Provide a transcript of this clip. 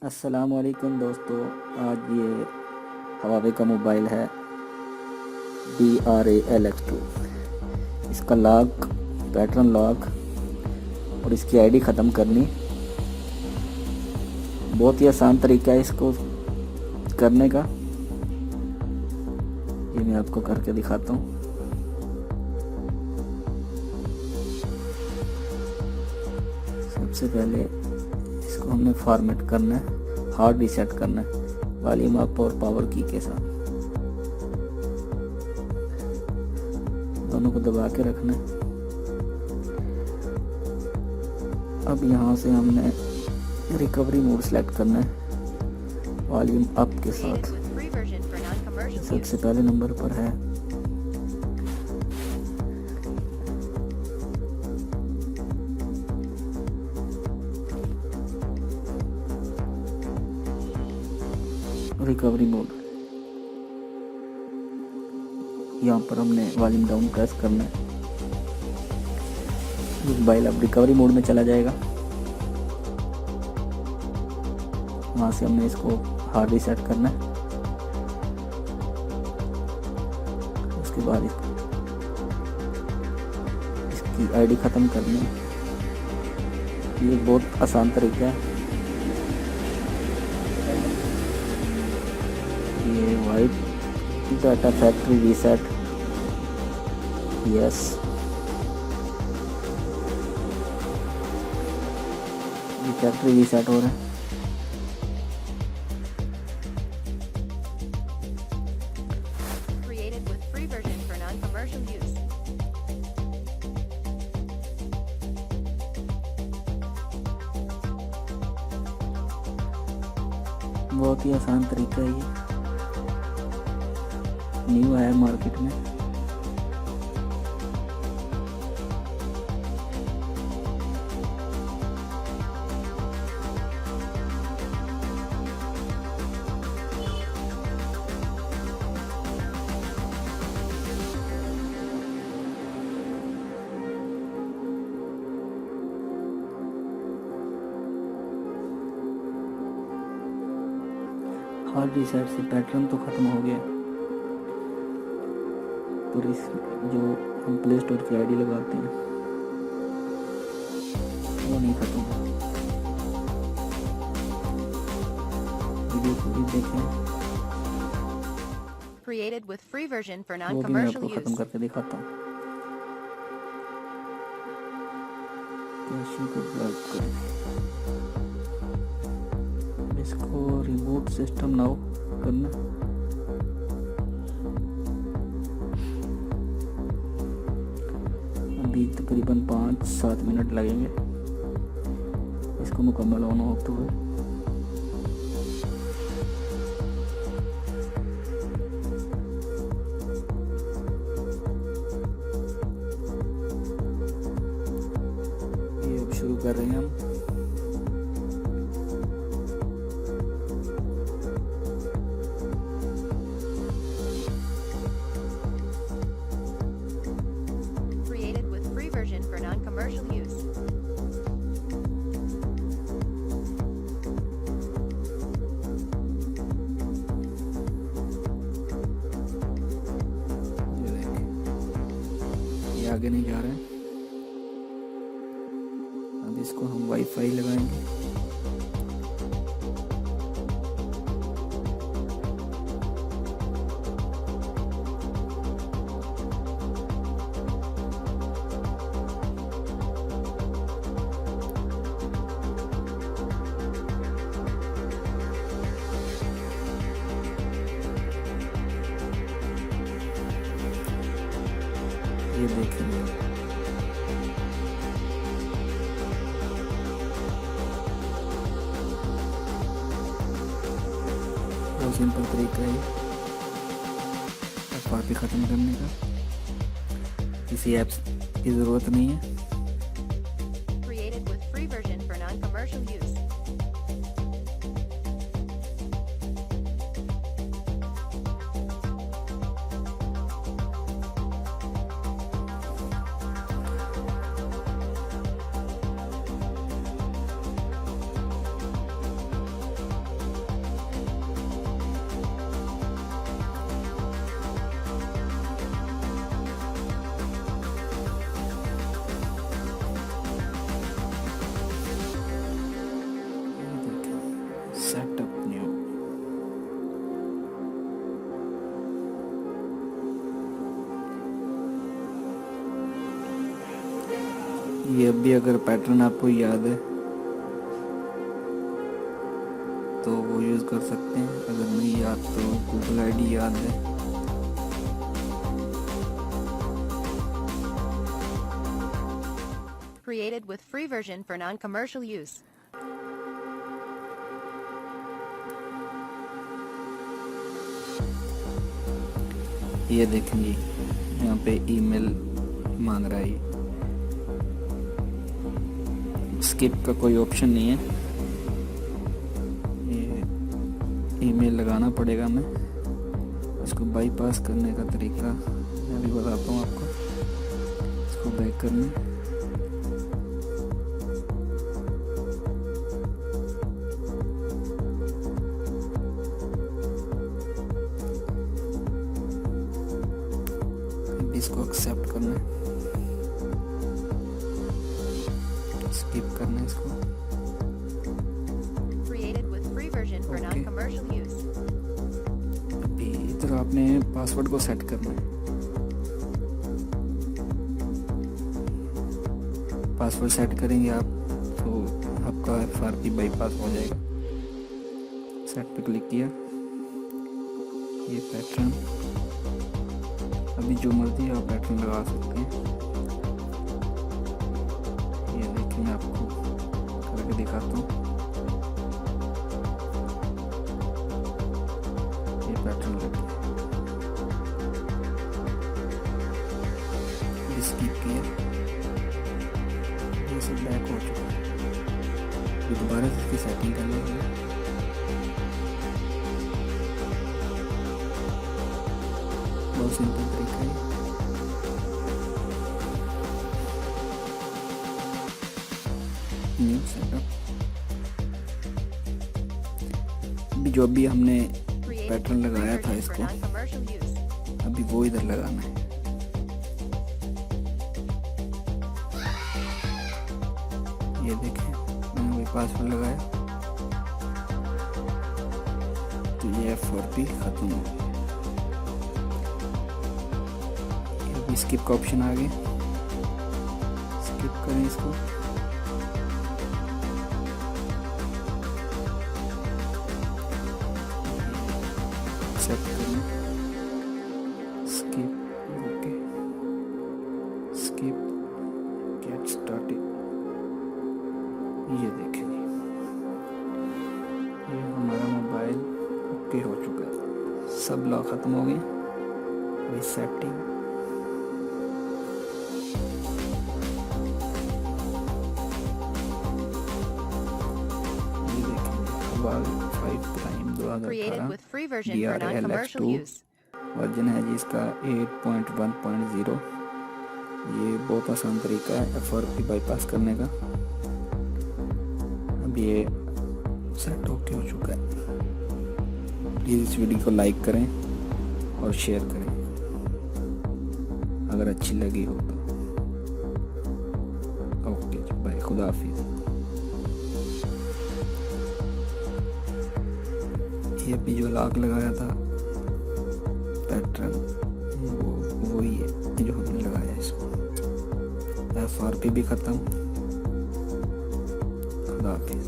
अस्सलाम वालेकुम दोस्तों। आज ये Huawei का मोबाइल है DRA-LX2। इसका लॉक, पैटर्न लॉक और इसकी आईडी ख़त्म करनी बहुत ही आसान तरीका है इसको करने का। ये मैं आपको करके दिखाता हूँ। सबसे पहले इसको हमने फॉर्मेट करना है, हार्ड रीसेट करना है वॉल्यूम अप और पावर की के साथ। दोनों को दबा के रखना है। अब यहाँ से हमने रिकवरी मोड सेलेक्ट करना है वॉल्यूम अप के साथ। सबसे पहले नंबर पर है रिकवरी मोड। यहाँ पर हमने वॉल्यूम डाउन प्रेस करना है। मोबाइल अब रिकवरी मोड में चला जाएगा। वहाँ से हमने इसको हार्ड रीसेट करना है। उसके बाद इसकी आईडी ख़त्म करनी है। ये बहुत आसान तरीका है। ये white data factory reset, yes. ये फैक्ट्री रीसेट हो रहा है। Created with free version for non-commercial use. बहुत ही आसान तरीका है। ये न्यू आया मार्केट में। हार्ड रीसेट से पैटर्न तो ख़त्म हो गया, पर इस जो हम प्ले स्टोर की आईडी लगाते हैं वो नहीं ख़त्म हुआ। वीडियो को भी देखें। Created with free version for वो भी मैं non-commercial आपको ख़त्म use. करके दिखाता हूँ। कैशे को ब्लॉक करें। इसको रिमोट सिस्टम नाउ करना। अभी तकरीबन 5-7 मिनट लगेंगे इसको मुकम्मल ऑन होते हुए। ये अब शुरू कर रहे हैं हम। Created with free version for non-commercial use. ये आगे नहीं जा रहा है। अब इसको हम वाईफाई लगाएंगे। ये देखेंगे बहुत सिंपल तरीका है कॉपी ख़त्म करने का। किसी ऐप्स की ज़रूरत नहीं है। Created with free version for non-commercial use. Setup new. ये भी अगर पैटर्न आपको याद है तो वो यूज़ कर सकते हैं, अगर नहीं याद तो गूगल आईडी याद है। Created with free version for non-commercial use. ये देखेंगे यहाँ पे ईमेल मांग रहा है। स्किप का कोई ऑप्शन नहीं है, ये ईमेल लगाना पड़ेगा। मैं इसको बाईपास करने का तरीका मैं भी बताता हूँ आपको। इसको बैक करना, इसको एक्सेप्ट करना है, स्किप करना है इसको। Created with free version for Okay. non-commercial use. अभी इधर आपने पासवर्ड को सेट करना है। पासवर्ड सेट करेंगे आप तो आपका FRP बाईपास हो जाएगा। सेट पे क्लिक किया, ये पैटर्न, अभी जो मर्जी आप पैटर्न लगा सकते हैं। ये देखिए मैं आपको करके दिखाता हूँ। ये पैटर्न लग गया, स्किप किया, ये सब बैक हो चुका है। ये दोबारा से इसकी सेटिंग कर लेंगे। बहुत सिंपल तरीका है। न्यू सेटअप, जो भी हमने पैटर्न लगाया था इसको, अभी वो इधर लगाना है। ये देखें मैंने वही पासवर्ड लगाया तो ये FRP खत्म हो गया। स्किप का ऑप्शन आ गया, स्किप करें इसको। एक्सेप्ट करें, skip, okay, skip, get started. ये देखें ये हमारा मोबाइल ओके हो चुका है, सब लॉक खत्म हो गए। वही setting, Huawei Y5 Created 2018 with free version for non-commercial DRA-LX2 use. Version है जी इसका 8.1.0। ये बहुत आसान तरीका है FRP बाईपास करने का। अब ये सेट ओके हो चुका है। प्लीज़ इस वीडियो को लाइक करें और शेयर करें अगर अच्छी लगी हो तो। ओके बाय, खुदा हाफिज़। ये भी जो लॉक लगाया था पैटर्न वो वही है जो हमने लगाया इसको। FRP भी ख़त्म। खुदा हाफिज़।